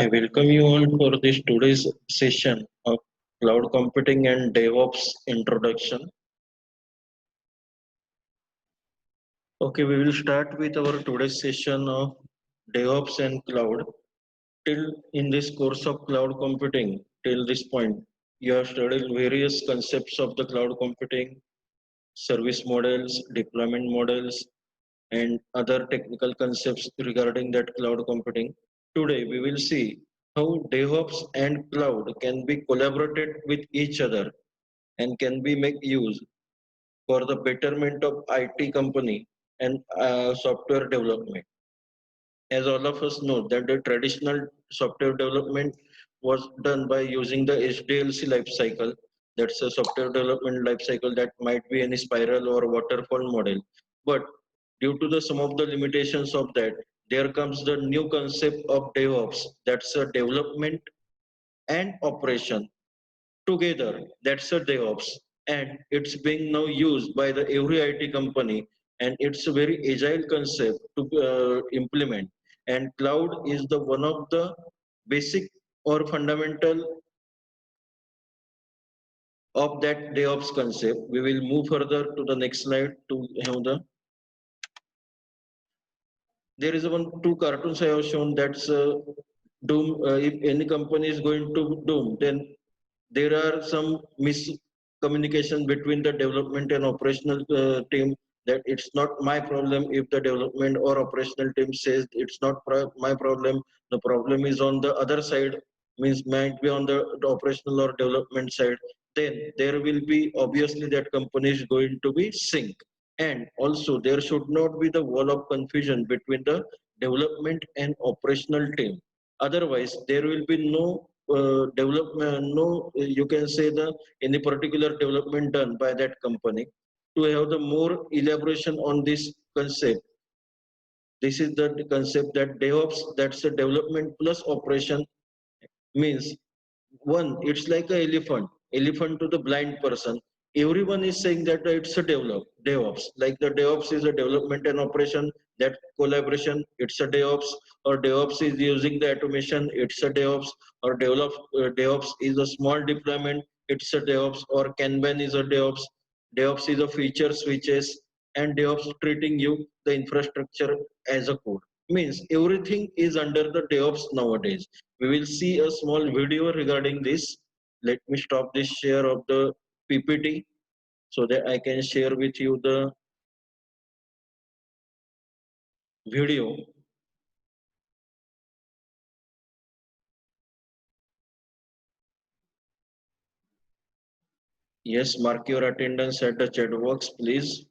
I welcome you all for this today's session of cloud computing and DevOps introduction. Okay, we will start with our today's session of DevOps and cloud. Till in this course of cloud computing, till this point, you have studied various concepts of the cloud computing, service models, deployment models, and other technical concepts regarding that cloud computing. Today, we will see how DevOps and cloud can be collaborated with each other and can be make use for the betterment of IT company and software development. As all of us know that the traditional software development was done by using the HDLC life cycle. That's a software development life cycle that might be any spiral or waterfall model. But due to the some of the limitations of that, there comes the new concept of DevOps. That's a development and operation together. That's a DevOps, and it's being now used by the every IT company, and it's a very agile concept to implement. And cloud is the one of the basic or fundamental of that DevOps concept. We will move further to the next slide to have the. There is one two cartoons I have shown. That's doom. If any company is going to doom, then there are some miscommunication between the development and operational team, that it's not my problem if the development or operational team says it's not my problem. The problem is on the other side, means might be on the operational or development side. Then there will be obviously that company is going to be sync. And also there should not be the wall of confusion between the development and operational team. Otherwise, there will be no development, no, you can say the any particular development done by that company. To have the more elaboration on this concept, this is the concept that DevOps, that's the development plus operation, means one, it's like a elephant to the blind person. Everyone is saying that it's a DevOps, like the DevOps is a development and operation, that collaboration, it's a DevOps. Or DevOps is using the automation, it's a DevOps. Or DevOps is a small deployment, it's a DevOps. Or Kanban is a DevOps. DevOps is a feature switches, and DevOps treating you the infrastructure as a code. Means everything is under the DevOps nowadays. We will see a small video regarding this. Let me stop this share of the PPT so that I can share with you the video. Yes, mark your attendance at the chat box, please.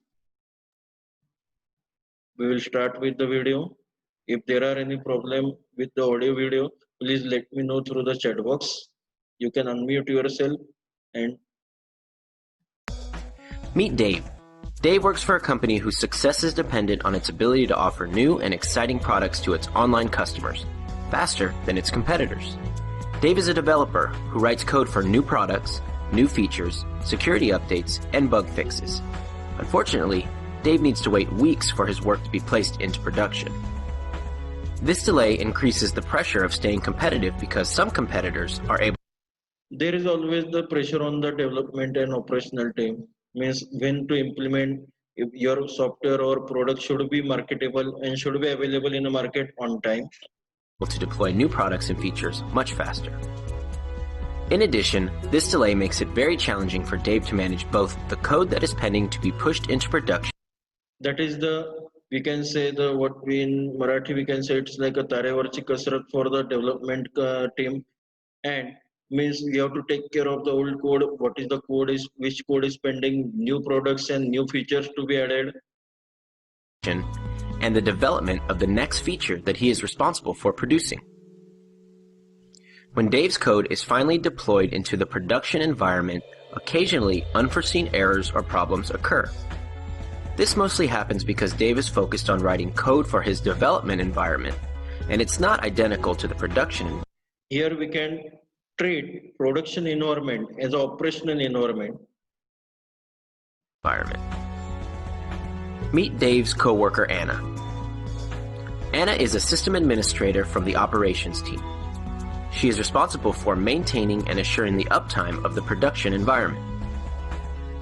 We will start with the video. If there are any problem with the audio video, please let me know through the chat box. You can unmute yourself and meet Dave. Dave works for a company whose success is dependent on its ability to offer new and exciting products to its online customers, faster than its competitors. Dave is a developer who writes code for new products, new features, security updates, and bug fixes. Unfortunately, Dave needs to wait weeks for his work to be placed into production. This delay increases the pressure of staying competitive because some competitors are able. There is always the pressure on the development and operational team. Means when to implement, if your software or product should be marketable and should be available in the market on time. To deploy new products and features much faster. In addition, this delay makes it very challenging for Dave to manage both the code that is pending to be pushed into production. That is the, we can say the, what we in Marathi we can say it's like a tarevarchi kasrat for the development team. And means we have to take care of the old code, what is the code is, which code is pending, new products and new features to be added. And the development of the next feature that he is responsible for producing. When Dave's code is finally deployed into the production environment, occasionally unforeseen errors or problems occur. This mostly happens because Dave is focused on writing code for his development environment, and it's not identical to the production environment. Here we can treat production environment as an operational environment. Meet Dave's coworker Anna. Anna is a system administrator from the operations team. She is responsible for maintaining and assuring the uptime of the production environment.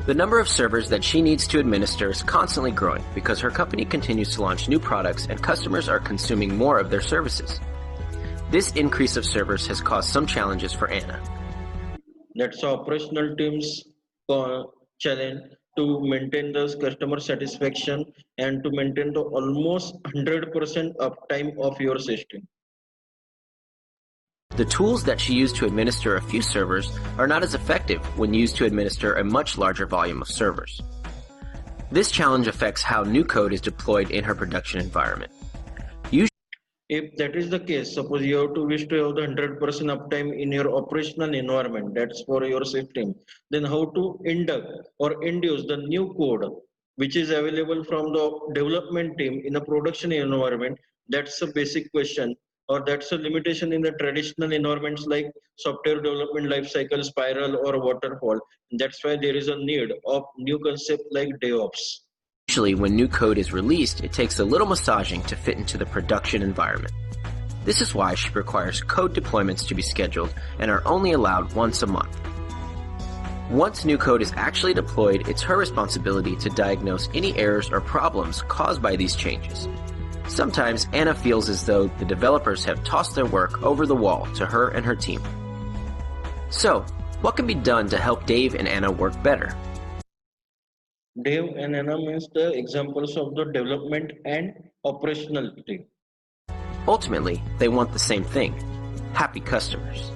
The number of servers that she needs to administer is constantly growing because her company continues to launch new products and customers are consuming more of their services. This increase of servers has caused some challenges for Anna. That's the operational team's challenge to maintain the customer satisfaction and to maintain the almost 100% uptime of your system. The tools that she used to administer a few servers are not as effective when used to administer a much larger volume of servers. This challenge affects how new code is deployed in her production environment. If that is the case, suppose you have to wish to have the 100% uptime in your operational environment, that's for your system, then how to induct or induce the new code which is available from the development team in a production environment, that's a basic question, or that's a limitation in the traditional environments like software development lifecycle, spiral or waterfall. That's why there is a need of new concept like DEVOPS. Usually, when new code is released, it takes a little massaging to fit into the production environment. This is why she requires code deployments to be scheduled and are only allowed once a month. Once new code is actually deployed, it's her responsibility to diagnose any errors or problems caused by these changes. Sometimes Anna feels as though the developers have tossed their work over the wall to her and her team. So, what can be done to help Dave and Anna work better? Dave and Anna means the examples of the development and operational team. Ultimately, they want the same thing: happy customers.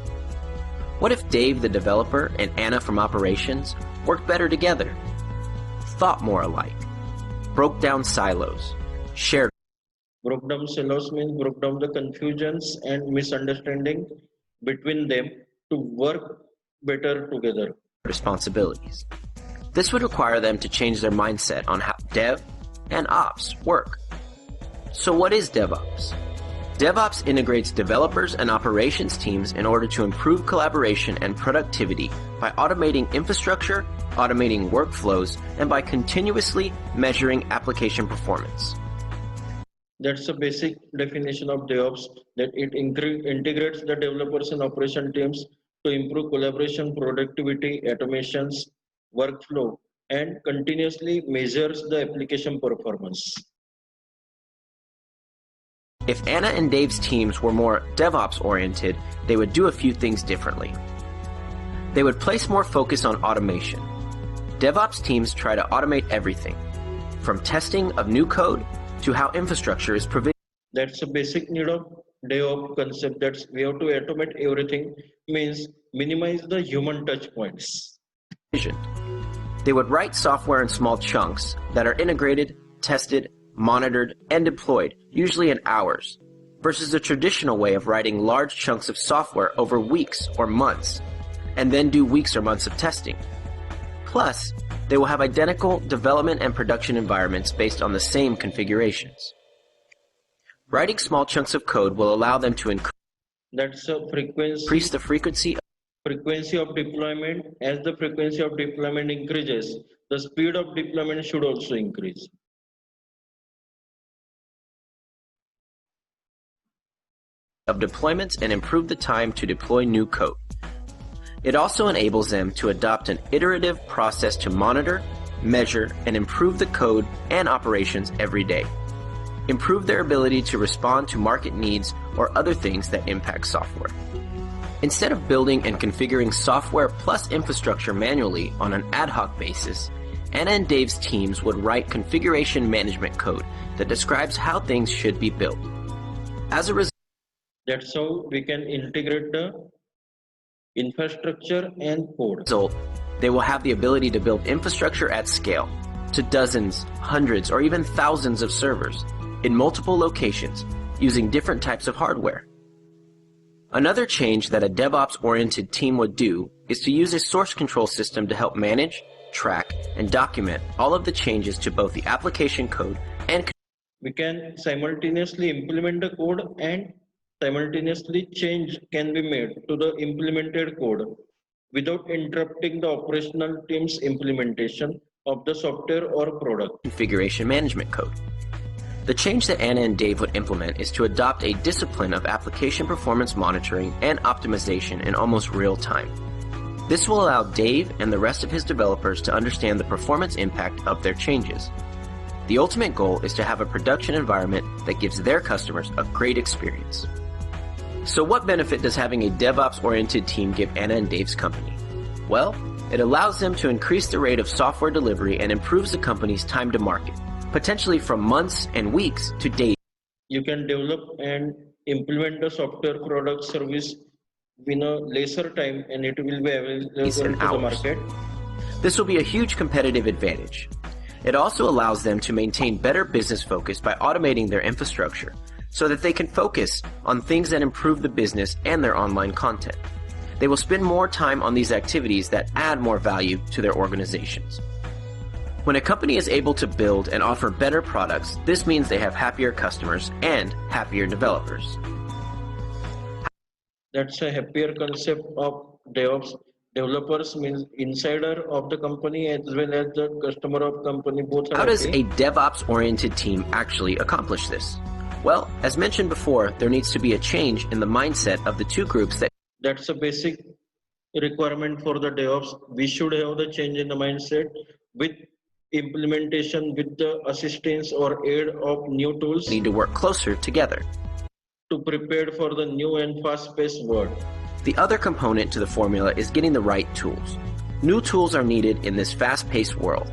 What if Dave the developer and Anna from operations worked better together, thought more alike, broke down silos, shared Broke down silos means broke down the confusions and misunderstanding between them to work better together. responsibilities? This would require them to change their mindset on how dev and ops work. So what is DevOps? DevOps integrates developers and operations teams in order to improve collaboration and productivity by automating infrastructure, automating workflows, and by continuously measuring application performance. That's the basic definition of DevOps, that it integrates the developers and operation teams to improve collaboration, productivity, automations, workflow, and continuously measures the application performance. If Anna and Dave's teams were more DevOps oriented, they would do a few things differently. They would place more focus on automation. DevOps teams try to automate everything, from testing of new code to how infrastructure is provisioned. That's a basic need of DevOps concept, that we have to automate everything, means minimize the human touch points. They would write software in small chunks that are integrated, tested, monitored, and deployed, usually in hours, versus the traditional way of writing large chunks of software over weeks or months, and then do weeks or months of testing. Plus, they will have identical development and production environments based on the same configurations. Writing small chunks of code will allow them to increase the frequency of deployment. As the frequency of deployment increases, the speed of deployment should also increase. of deployments and improve the time to deploy new code. It also enables them to adopt an iterative process to monitor, measure, and improve the code and operations every day. Improve their ability to respond to market needs or other things that impact software. Instead of building and configuring software plus infrastructure manually on an ad hoc basis, Anna and Dave's teams would write configuration management code that describes how things should be built. As a result, that's how we can integrate the infrastructure and code. They will have the ability to build infrastructure at scale, to dozens, hundreds, or even thousands of servers in multiple locations using different types of hardware. Another change that a DevOps-oriented team would do is to use a source control system to help manage, track, and document all of the changes to both the application code and we can simultaneously implement the code and simultaneously change can be made to the implemented code without interrupting the operational team's implementation of the software or product. Configuration management code. The change that Anna and Dave would implement is to adopt a discipline of application performance monitoring and optimization in almost real time. This will allow Dave and the rest of his developers to understand the performance impact of their changes. The ultimate goal is to have a production environment that gives their customers a great experience. So what benefit does having a DevOps-oriented team give Anna and Dave's company? Well, it allows them to increase the rate of software delivery and improves the company's time to market, potentially from months and weeks to days. You can develop and implement the software product service in a lesser time, and it will be available to the market. This will be a huge competitive advantage. It also allows them to maintain better business focus by automating their infrastructure so that they can focus on things that improve the business and their online content. They will spend more time on these activities that add more value to their organizations. When a company is able to build and offer better products, this means they have happier customers and happier developers. That's a happier concept of DevOps. Developers means insider of the company as well as the customer of company. Both are How does happy. a DevOps-oriented team actually accomplish this? Well, as mentioned before, there needs to be a change in the mindset of the two groups that That's a basic requirement for the DevOps. We should have the change in the mindset with implementation, with the assistance or aid of new tools need to work closer together. to prepare for the new and fast-paced world. The other component to the formula is getting the right tools. New tools are needed in this fast-paced world.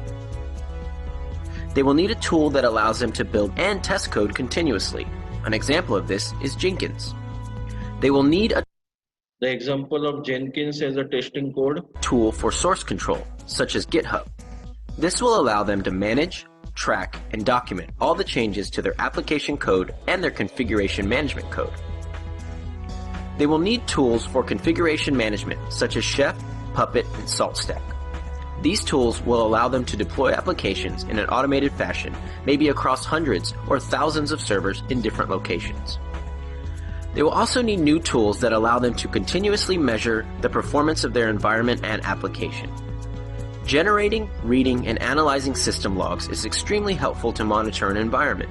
They will need a tool that allows them to build and test code continuously. An example of this is Jenkins. They will need a The example of Jenkins as a testing code. tool for source control, such as GitHub. This will allow them to manage, track, and document all the changes to their application code and their configuration management code. They will need tools for configuration management, such as Chef, Puppet, and SaltStack. These tools will allow them to deploy applications in an automated fashion, maybe across hundreds or thousands of servers in different locations. They will also need new tools that allow them to continuously measure the performance of their environment and application. Generating, reading, and analyzing system logs is extremely helpful to monitor an environment.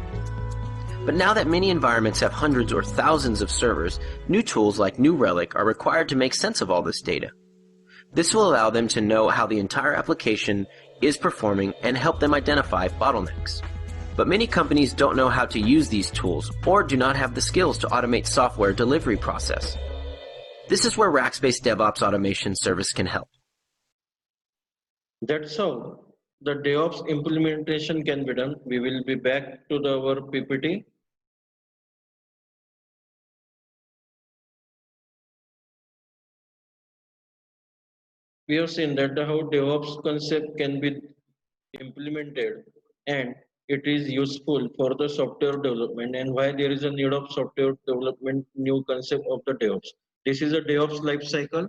But now that many environments have hundreds or thousands of servers, new tools like New Relic are required to make sense of all this data. This will allow them to know how the entire application is performing and help them identify bottlenecks. But many companies don't know how to use these tools or do not have the skills to automate software delivery process. This is where Rackspace DevOps Automation Service can help. That's how the DevOps implementation can be done. We will be back to our PPT. We have seen that how DevOps concept can be implemented and it is useful for the software development and why there is a need of software development new concept of the DevOps. This is a DevOps life cycle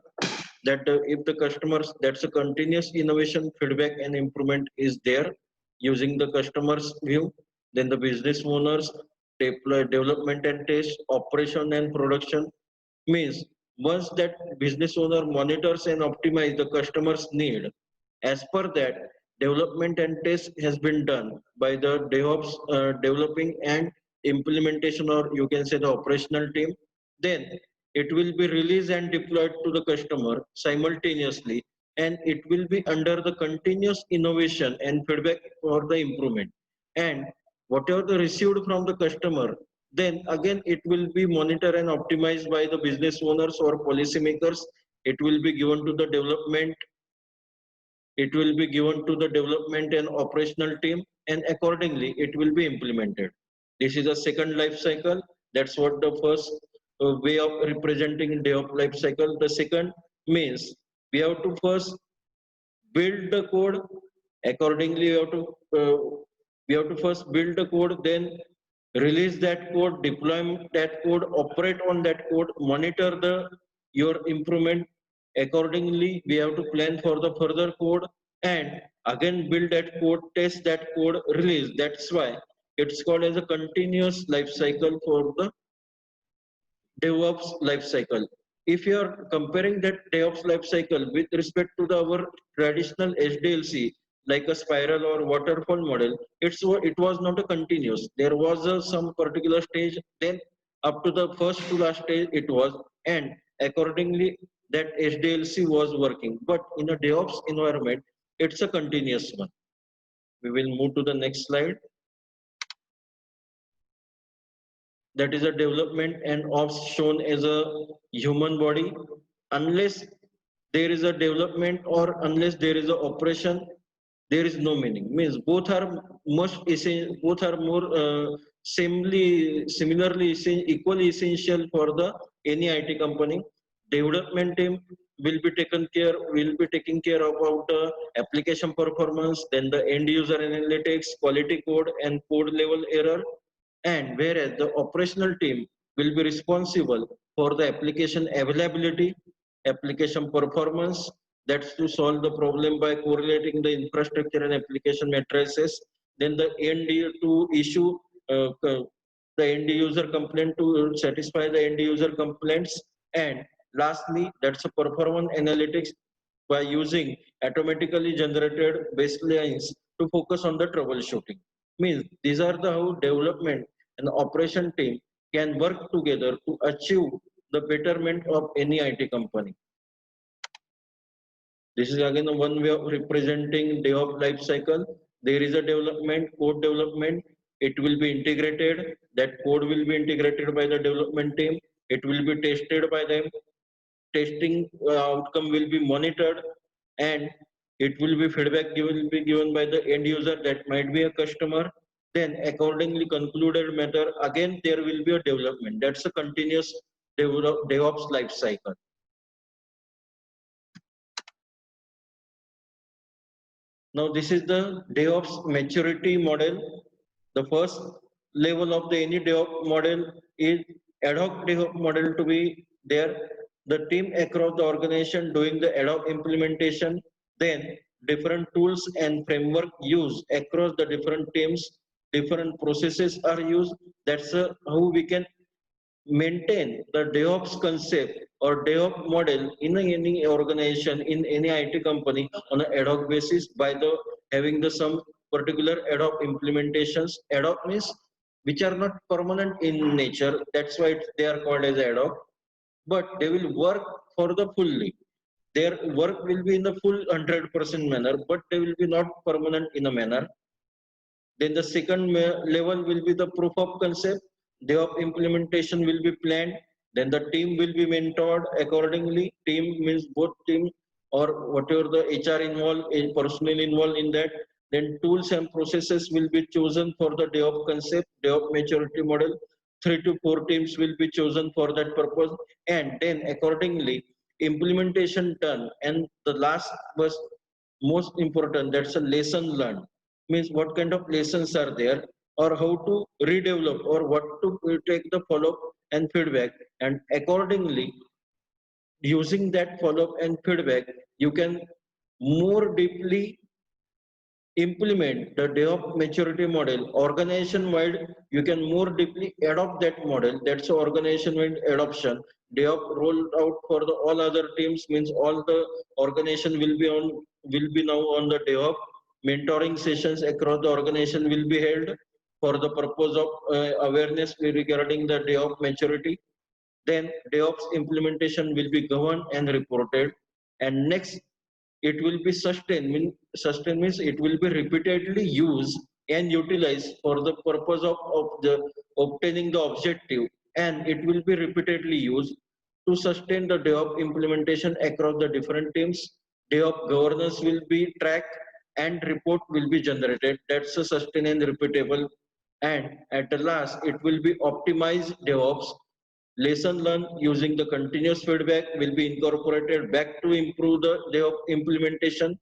that if the customers, that's a continuous innovation, feedback and improvement is there using the customer's view, then the business owners deploy development and test, operation and production means once that business owner monitors and optimize the customer's need, as per that development and test has been done by the DevOps developing and implementation, or you can say the operational team, then it will be released and deployed to the customer simultaneously, and it will be under the continuous innovation and feedback for the improvement. And whatever the received from the customer, then again it will be monitored and optimized by the business owners or policymakers. It will be given to the development. It will be given to the development and operational team, and accordingly it will be implemented. This is a second life cycle. That's what the first way of representing DevOps life cycle. The second means we have to first build the code. Accordingly, we have to first build the code, then release that code, deploy that code, operate on that code, monitor your improvement. Accordingly, we have to plan for the further code and again build that code, test that code, release. That's why it's called as a continuous life cycle for the DevOps life cycle. If you are comparing that DevOps life cycle with respect to our traditional SDLC, like a spiral or waterfall model, it was not a continuous. There was some particular stage, then up to the first to last stage it was, and accordingly that SDLC was working. But in a DevOps environment, it's a continuous one. We will move to the next slide. That is a development and ops shown as a human body. Unless there is a development or unless there is a operation, there is no meaning. Means both are both are more similarly equally essential for the any IT company. Development team will be taking care about the application performance, then the end user analytics, quality code and code level error, and whereas the operational team will be responsible for the application availability, application performance, that's to solve the problem by correlating the infrastructure and application matrices, then the to issue the end user complaint to satisfy the end user complaints, and lastly that's a performance analytics by using automatically generated baselines to focus on the troubleshooting. Means these are the how development and operation team can work together to achieve the betterment of any IT company. This is again one way of representing DevOps life cycle. There is a development, code development. It will be integrated. That code will be integrated by the development team. It will be tested by them. Testing outcome will be monitored, and it will be feedback will be given by the end user, that might be a customer. Then accordingly concluded matter, again there will be a development. That's a continuous DevOps life cycle. Now this is the DevOps maturity model. The first level of the any DevOps model is ad hoc DevOps model to be there. The team across the organization doing the ad hoc implementation, then different tools and framework used across the different teams, different processes are used. That's how we can maintain the DevOps concept or DevOps model in any organization, in any IT company on an ad hoc basis by the having the some particular ad hoc implementations. Ad hoc means which are not permanent in nature. That's why they are called as ad hoc. But they will work for the fully. Their work will be in the full 100% manner, but they will be not permanent in a manner. Then the second level will be the proof of concept. DevOps implementation will be planned. Then the team will be mentored accordingly. Team means both team or whatever the HR involved, personnel involved in that. Then tools and processes will be chosen for the DevOps concept, DevOps maturity model. 3 to 4 teams will be chosen for that purpose. And then accordingly, implementation done. And the last was most important, that's a lesson learned. Means what kind of lessons are there, or how to redevelop, or what to take the follow-up and feedback, and accordingly using that follow-up and feedback you can more deeply implement the DevOps maturity model organization wide. You can more deeply adopt that model. That's organization wide adoption. DevOps rolled out for the all other teams, means all the organization will be now on the DevOps. Mentoring sessions across the organization will be held for the purpose of awareness regarding the DevOps maturity. Then DevOps implementation will be governed and reported. And next, it will be sustained. Sustain means it will be repeatedly used and utilized for the purpose of the obtaining the objective, and it will be repeatedly used to sustain the DevOps implementation across the different teams. DevOps governance will be tracked and report will be generated. That's a sustain and repeatable. And at the last, it will be optimized DevOps. Lesson learned using the continuous feedback will be incorporated back to improve the DevOps implementation.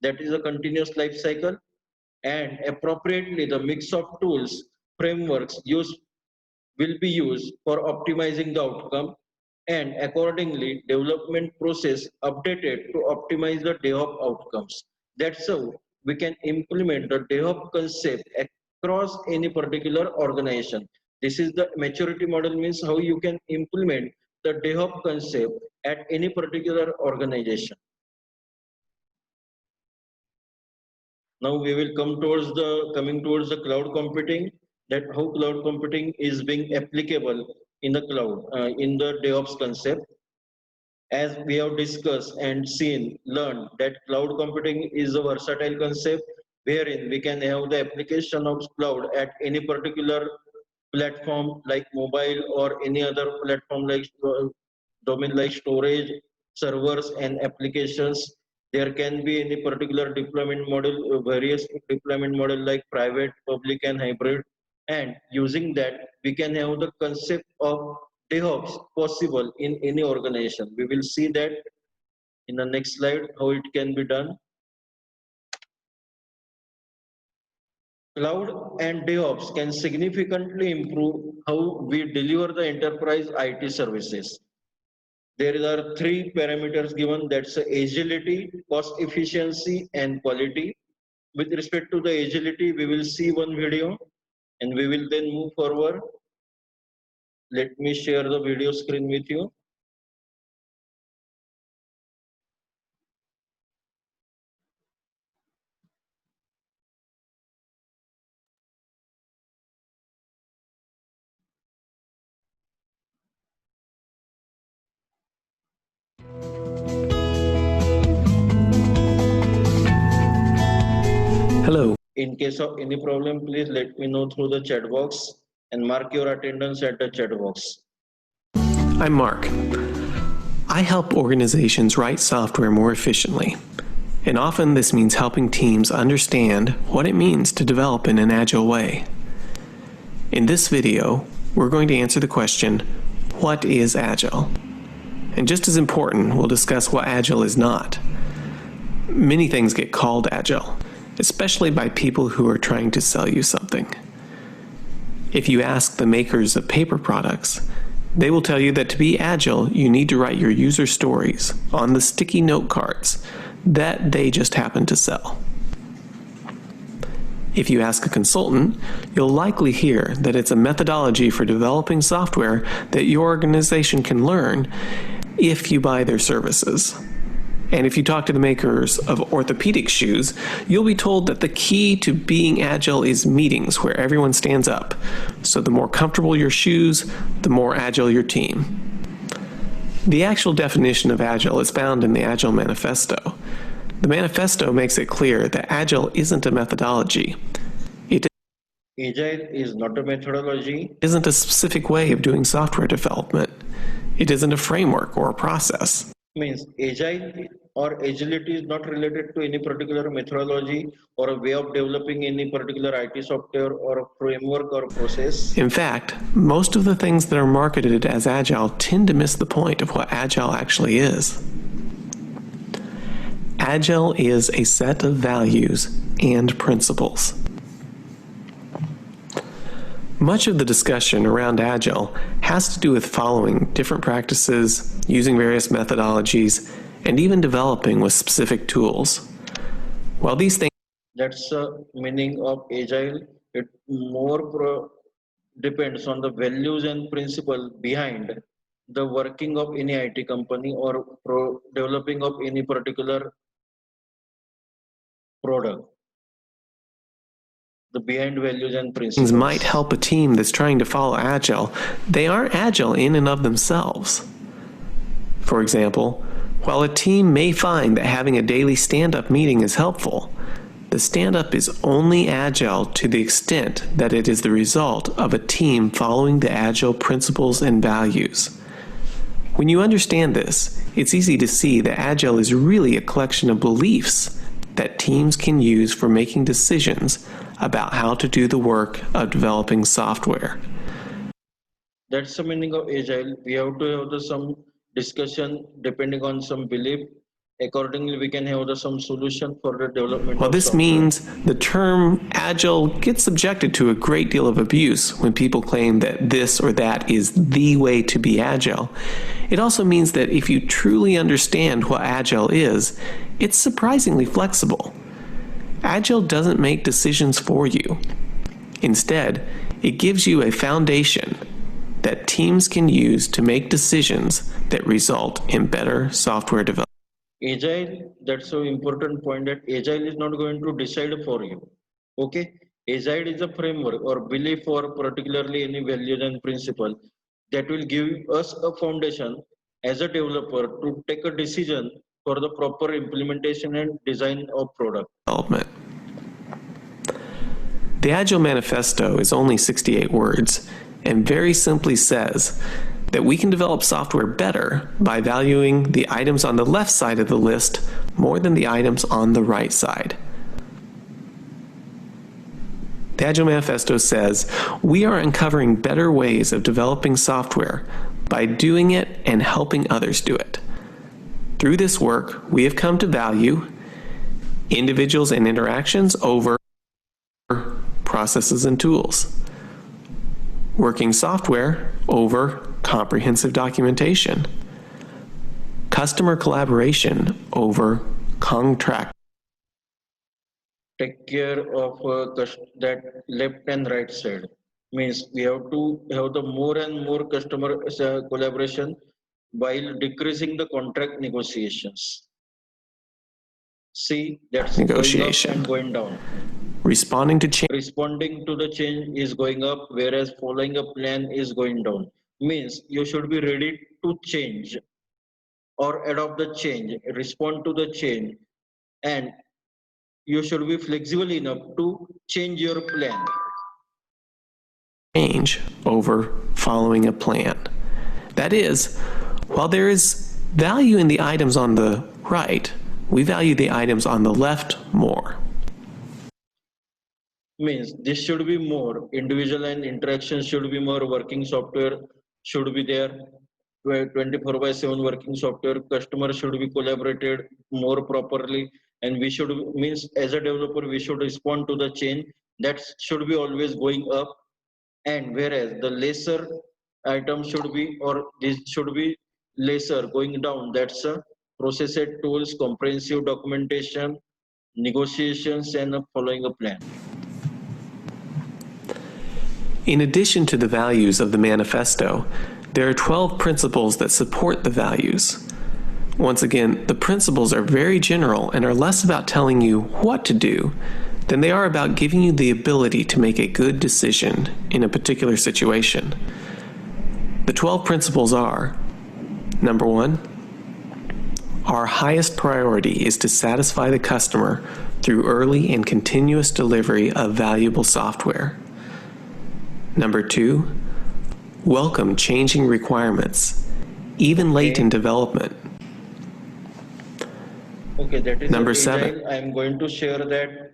That is a continuous life cycle. And appropriately, the mix of tools, frameworks used will be used for optimizing the outcome, and accordingly development process updated to optimize the DevOps outcomes. That's how we can implement the DevOps concept across any particular organization. This is the maturity model, means how you can implement the DevOps concept at any particular organization. Now we will coming towards the cloud computing, that how cloud computing is being applicable in the cloud, in the DevOps concept. As we have discussed and seen, learned that cloud computing is a versatile concept wherein we can have the application of cloud at any particular platform like mobile or any other platform like domain like storage, servers and applications. There can be any particular deployment model, various deployment model like private, public and hybrid. And using that, we can have the concept of DevOps possible in any organization. We will see that in the next slide, how it can be done. Cloud and DevOps can significantly improve how we deliver the enterprise IT services. There are three parameters given, that's agility, cost efficiency and quality. With respect to the agility, we will see one video and we will then move forward. Let me share the video screen with you. Hello. In case of any problem, please let me know through the chat box and mark your attendance at the chat box. I'm Mark. I help organizations write software more efficiently, and often this means helping teams understand what it means to develop in an agile way. In this video, we're going to answer the question, what is agile? And just as important, we'll discuss what agile is not. Many things get called agile, especially by people who are trying to sell you something. If you ask the makers of paper products, they will tell you that to be agile, you need to write your user stories on the sticky note cards that they just happen to sell. If you ask a consultant, you'll likely hear that it's a methodology for developing software that your organization can learn if you buy their services. And if you talk to the makers of orthopedic shoes, you'll be told that the key to being agile is meetings where everyone stands up. So the more comfortable your shoes, the more agile your team. The actual definition of agile is found in the Agile Manifesto. The manifesto makes it clear that agile isn't a methodology. Agile is not a methodology. It isn't a specific way of doing software development. It isn't a framework or a process. Means agile or agility is not related to any particular methodology or a way of developing any particular IT software or a framework or a process. In fact, most of the things that are marketed as agile tend to miss the point of what agile actually is. Agile is a set of values and principles. Much of the discussion around Agile has to do with following different practices, using various methodologies, and even developing with specific tools. While these things... That's the meaning of Agile. It more depends on the values and principle behind the working of any IT company or developing of any particular product. The behind values and principles might help a team that's trying to follow Agile. They aren't Agile in and of themselves. For example, while a team may find that having a daily stand-up meeting is helpful, the stand-up is only Agile to the extent that it is the result of a team following the Agile principles and values. When you understand this, it's easy to see that Agile is really a collection of beliefs that teams can use for making decisions about how to do the work of developing software. That's the meaning of Agile. We have to have some discussion depending on some belief. Accordingly, we can have some solution for the development While of this software. means the term Agile gets subjected to a great deal of abuse when people claim that this or that is the way to be Agile, it also means that if you truly understand what Agile is, it's surprisingly flexible. Agile doesn't make decisions for you. Instead, it gives you a foundation that teams can use to make decisions that result in better software development. Agile, that's so important point that Agile is not going to decide for you. Okay, Agile is a framework or belief or particularly any values and principle that will give us a foundation as a developer to take a decision for the proper implementation and design of product. Development. The Agile Manifesto is only 68 words and very simply says that we can develop software better by valuing the items on the left side of the list more than the items on the right side. The Agile Manifesto says we are uncovering better ways of developing software by doing it and helping others do it. Through this work, we have come to value individuals and interactions over processes and tools, working software over comprehensive documentation, customer collaboration over contract. Take care of that left and right side. Means we have to have the more and more customer collaboration while decreasing the contract negotiations. See, that's Negotiation. going up and going down. Responding to change. Responding to the change is going up, whereas following a plan is going down. Means you should be ready to change or adopt the change, respond to the change, and you should be flexible enough to change your plan. Change over following a plan. That is, while there is value in the items on the right, we value the items on the left more. Means this should be more individual and interaction should be more, working software should be there, 24/7 working software, customer should be collaborated more properly, and we should, means as a developer we should respond to the change that should be always going up, and whereas the lesser items should be, or this should be lesser going down. That's a processed tools, comprehensive documentation, negotiations, and following a plan. In addition to the values of the manifesto, there are 12 principles that support the values. Once again, the principles are very general and are less about telling you what to do than they are about giving you the ability to make a good decision in a particular situation. The 12 principles are: number 1, our highest priority is to satisfy the customer through early and continuous delivery of valuable software. Number 2, welcome changing requirements, even late in development. Okay, that is Number Agile. 7. I am going to share that.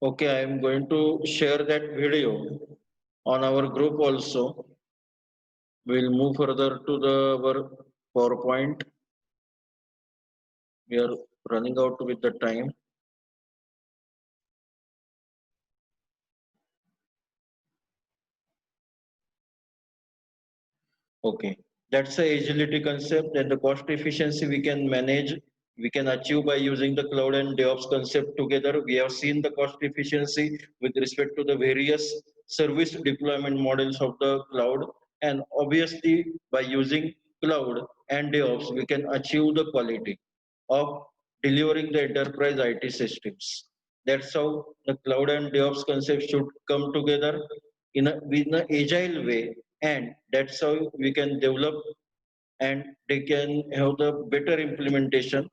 Okay, I am going to share that video on our group also. We'll move further to our PowerPoint. We are running out with the time. Okay, that's the agility concept, and the cost efficiency we can manage, we can achieve by using the cloud and DevOps concept together. We have seen the cost efficiency with respect to the various service deployment models of the cloud, and obviously by using cloud and DevOps, we can achieve the quality of delivering the enterprise IT systems. That's how the cloud and DevOps concept should come together in an agile way, and that's how we can develop and they can have the better implementation.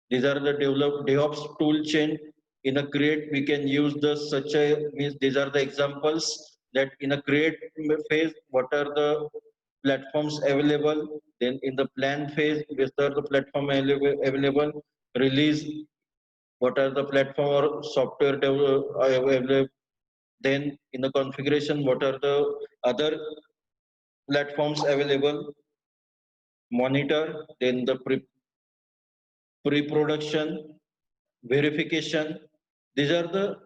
These are the developed DevOps tool chain. In a create, we can use the such a, means these are the examples that in a create phase, what are the platforms available? Then in the plan phase, which are the platform available? Release, what are the platform or software available? Then in the configuration, what are the other platforms available? Monitor, then the pre-production, verification. These are the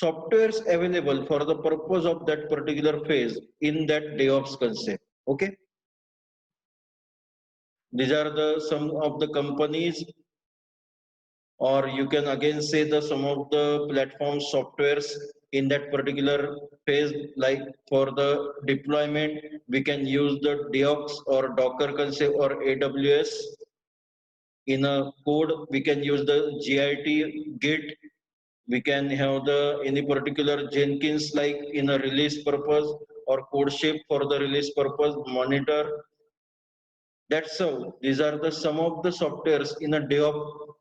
softwares available for the purpose of that particular phase in that DevOps concept. Okay. These are the some of the companies, or you can again say the some of the platform softwares in that particular phase. Like for the deployment, we can use the DevOps or Docker concept or AWS. In a code, we can use the Git, Git. We can have the any particular Jenkins like in a release purpose, or code shape for the release purpose, monitor. That's how these are the some of the softwares in a DevOps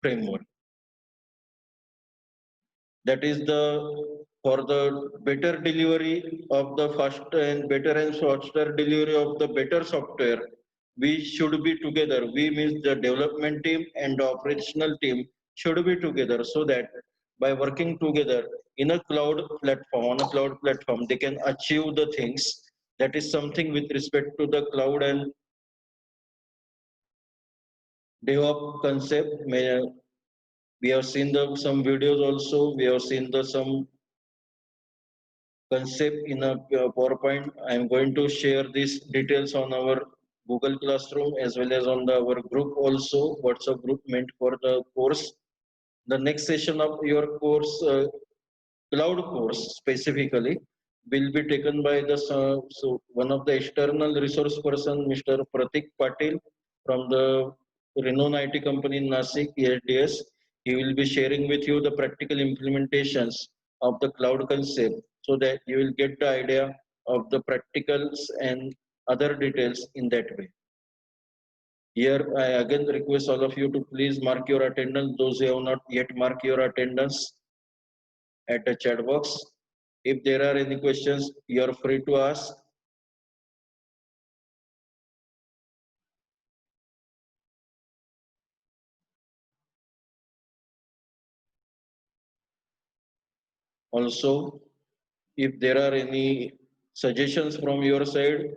framework. That is the for the better delivery of the faster and better and faster delivery of the better software. We should be together. We means the development team and the operational team should be together, so that by working together in a cloud platform, on a cloud platform, they can achieve the things. That is something with respect to the cloud and DevOps concept. We have seen the some videos also. We have seen the some concept in a PowerPoint. I am going to share these details on our Google Classroom as well as on our group also, WhatsApp group meant for the course. The next session of your course, cloud course specifically, will be taken by the so one of the external resource person, Mr. Pratik Patil from the renowned IT company in Nasik, ESDS. He will be sharing with you the practical implementations of the cloud concept, so that you will get the idea of the practicals and other details in that way. Here, I again request all of you to please mark your attendance. Those who have not yet marked your attendance at the chat box. If there are any questions, you are free to ask. Also, if there are any suggestions from your side,